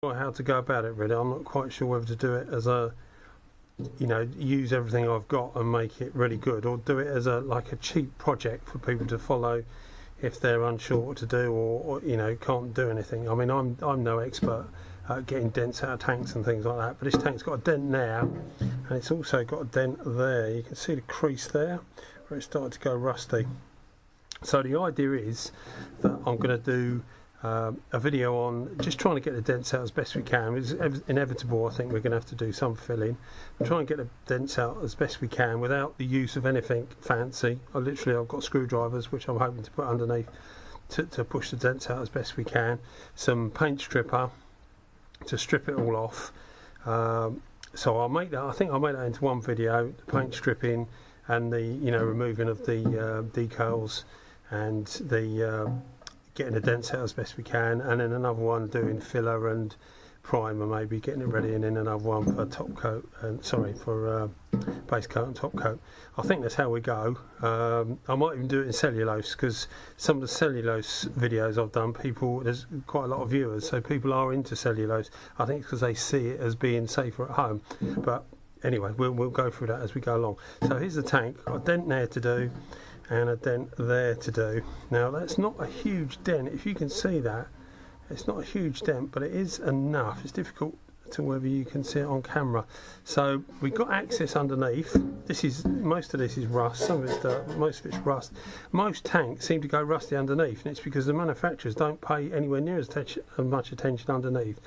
How to go about it really. I'm not quite sure whether to do it as a, you know, use everything I've got and make it really good, or do it as a like a cheap project for people to follow if they're unsure what to do, or you know, can't do anything. I mean, I'm no expert at getting dents out of tanks and things like that, but this tank's got a dent now, and it's also got a dent there. You can see the crease there where it started to go rusty. So the idea is that I'm going to do a video on just trying to get the dents out as best we can. It's inevitable, I think we're going to have to do some filling. Try and get the dents out as best we can without the use of anything fancy. I've got screwdrivers which I'm hoping to put underneath to push the dents out as best we can. Some paint stripper to strip it all off. So I'll make that. I think I'll make that into one video: the paint stripping and the removing of the decals and the getting the dents out as best we can, and then another one doing filler and primer, maybe getting it ready, and then another one for top coat and for base coat and top coat. I think that's how we go. I might even do it in cellulose, because some of the cellulose videos I've done, there's quite a lot of viewers, so people are into cellulose. I think it's because they see it as being safer at home. But anyway, we'll go through that as we go along. So here's the tank. Got a dent there to do and a dent there to do. Now that's not a huge dent, if you can see that. It's not a huge dent, but it is enough. It's difficult to whether you can see it on camera. So we've got access underneath. Most of this is rust, some of it's dirt, but most of it's rust. Most tanks seem to go rusty underneath, and it's because the manufacturers don't pay anywhere near as much attention underneath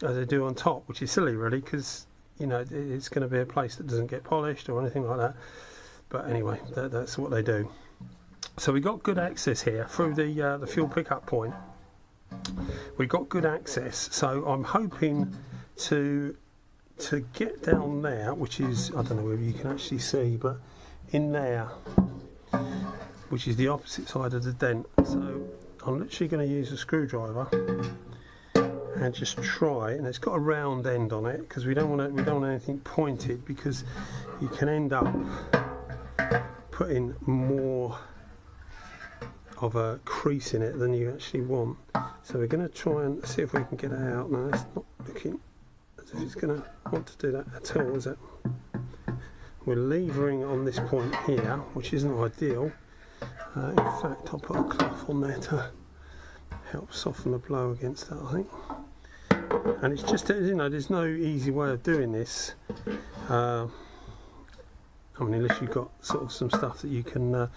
as they do on top, which is silly really, because you know it's going to be a place that doesn't get polished or anything like that. But anyway, that's what they do. So we got good access here through the fuel pickup point. We got good access, so I'm hoping to get down there, which is, I don't know whether you can actually see, but in there, which is the opposite side of the dent. So I'm literally going to use a screwdriver and just try, and it's got a round end on it because we don't want anything pointed, because you can end up putting more of a crease in it than you actually want. So we're going to try and see if we can get it out. Now it's not looking as if it's going to want to do that at all, is it? We're levering on this point here, which isn't ideal. In fact, I'll put a cloth on there to help soften the blow against that, I think. And it's just, you know, there's no easy way of doing this. I mean, unless you've got sort of some stuff that you can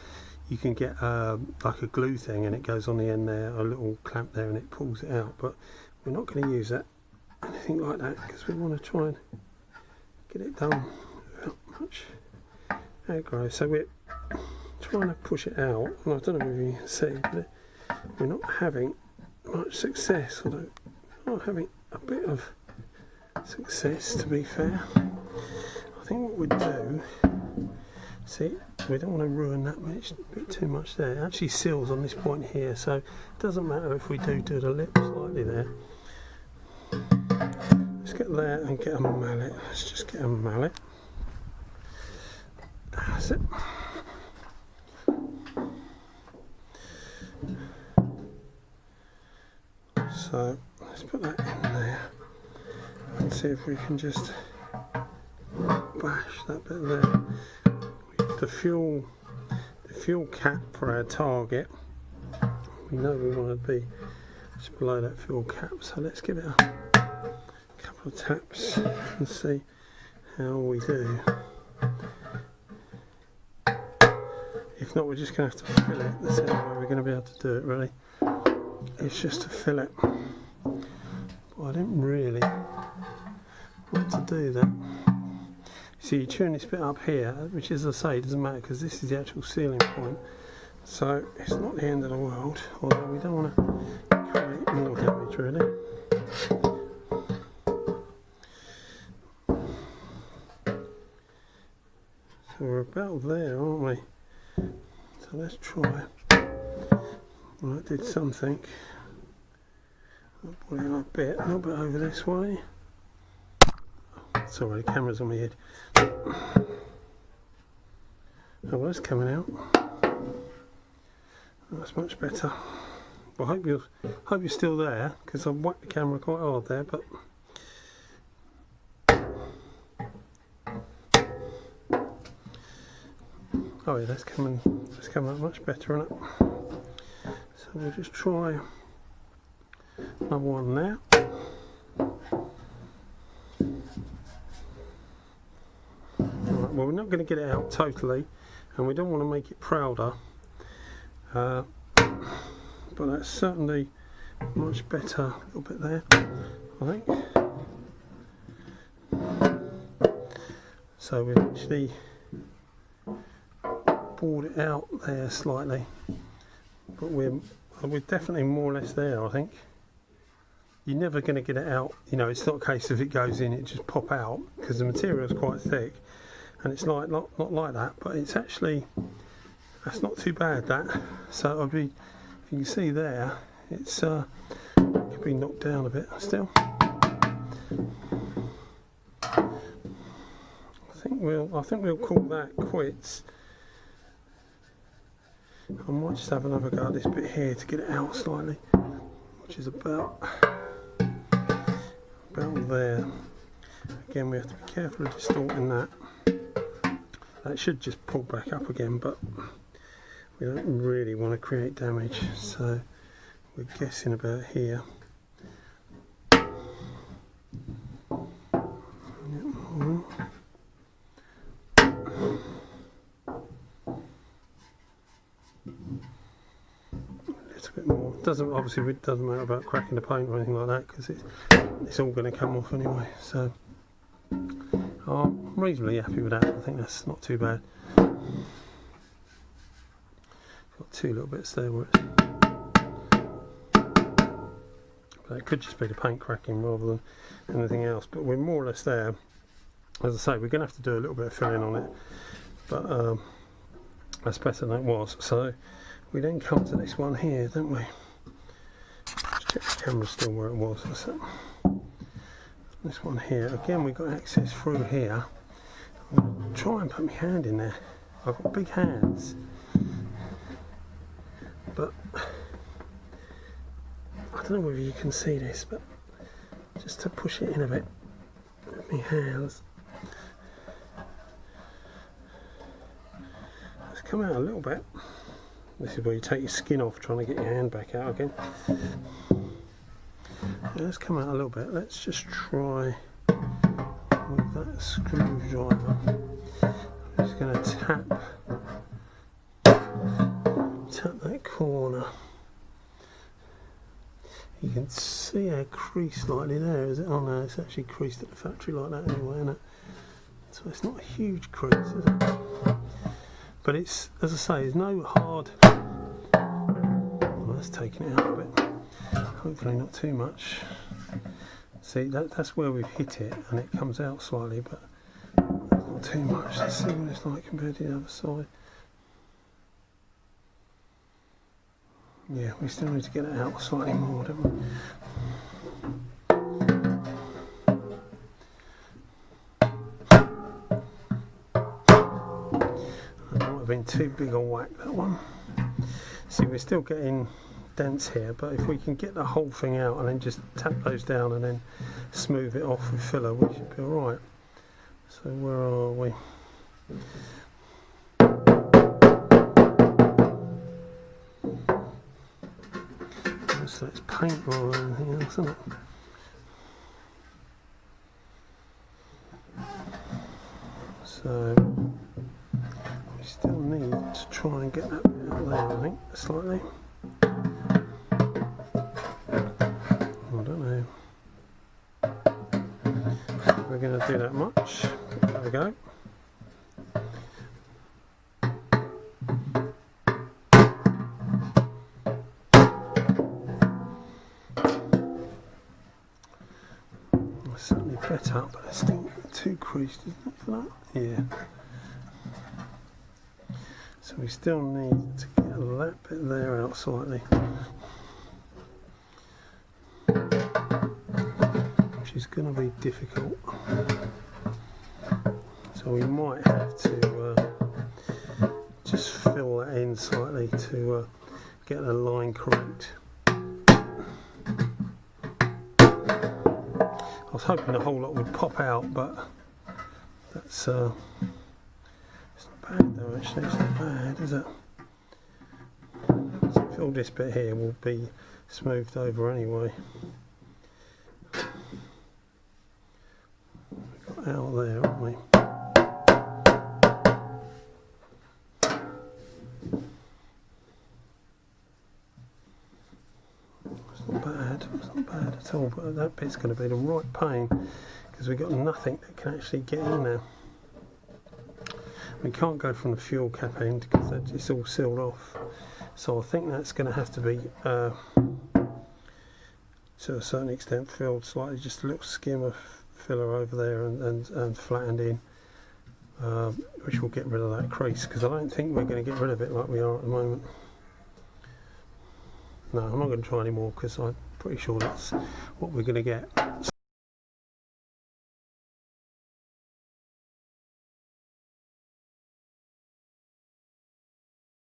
get like a glue thing, and it goes on the end there, a little clamp there, and it pulls it out. But we're not going to use that, anything like that, because we want to try and get it done without much aggro. So we're trying to push it out, and I don't know if you can see, but we're not having much success. Although we're not having a bit of success, to be fair. I think what we'd do, see, we don't want to ruin that much, a bit too much there. It actually seals on this point here, so it doesn't matter if we do the lip slightly there. Let's get there and get a mallet. Let's just get a mallet. That's it. So let's put that in there and see if we can just bash that bit there. The fuel cap for our target, we know we want to be just below that fuel cap, so let's give it a couple of taps and see how we do. If not, we're just going to have to fill it. That's the only way we're going to be able to do it, really. It's just to fill it. But I didn't really want to do that. So you tune this bit up here, which, as I say, doesn't matter because this is the actual sealing point. So it's not the end of the world, although we don't want to create more damage, really. So we're about there, aren't we? So let's try. Well, that did something. I'll pull it up a little bit over this way. Sorry, the camera's on my head. Oh, well, that's coming out. That's much better. Well, I hope you're still there, because I've whacked the camera quite hard there, but oh yeah, that's coming up much better, isn't it? So we'll just try another one now. Right, well, we're not going to get it out totally, and we don't want to make it prouder, but that's certainly much better. A little bit there, I think. So we've actually bored it out there slightly, but we're definitely more or less there, I think. You're never going to get it out, you know, it's not a case of it goes in, it just pop out, because the material is quite thick, and it's like not like that, but it's actually, that's not too bad, that. So it'll be, if you can see there, it's could be knocked down a bit still. I think we'll call that quits. I might just have another go at this bit here to get it out slightly, which is about there. Again, we have to be careful of distorting that. That should just pull back up again, but we don't really want to create damage, so we're guessing about here. Obviously it doesn't matter about cracking the paint or anything like that, because it's all going to come off anyway. So I'm reasonably happy with that. I think that's not too bad. Got two little bits there where it's, but it could just be the paint cracking rather than anything else. But we're more or less there. As I say, we're going to have to do a little bit of filling on it, but that's better than it was. So we then come to this one here, don't we? Just check the camera's still where it was. That's it. This one here, again we've got access through here. I'm going to try and put my hand in there. I've got big hands, but I don't know whether you can see this, but just to push it in a bit with my hands. It's come out a little bit. This is where you take your skin off trying to get your hand back out again. Yeah, it's come out a little bit. Let's just try with that screwdriver. I'm just going to tap that corner. You can see a crease slightly there, is it? Oh no, it's actually creased at the factory like that anyway, isn't it? So it's not a huge crease, is it? But it's, as I say, there's no hard. Well, that's taking it out a bit. Hopefully not too much. See, that's where we've hit it, and it comes out slightly, but not too much. Let's see what it's like compared to the other side. Yeah, we still need to get it out slightly more, don't we? That might have been too big a whack, that one. See, we're still getting dents here, but if we can get the whole thing out and then just tap those down and then smooth it off with filler, we should be alright. So where are we? So it's paint or anything else, isn't it? So we still need to try and get that bit out there, I think, slightly. I don't know. We're going to do that much. There we go. Certainly better, but it's still too creased, isn't it, for that? Yeah. So we still need to get that bit there out slightly, which is going to be difficult. So we might have to just fill that in slightly to get the line correct. was hoping the whole lot would pop out, but that's it's not bad though. Actually, it's not bad, is it? So all this bit here will be smoothed over anyway. Got out there, haven't we? It's not bad at all, but that bit's going to be the right pain because we've got nothing that can actually get in there. We can't go from the fuel cap end because it's all sealed off, so I think that's going to have to be to a certain extent filled slightly, just a little skim of filler over there and flattened in, which will get rid of that crease, because I don't think we're going to get rid of it like we are at the moment. No, I'm not going to try anymore because I'm pretty sure that's what we're going to get.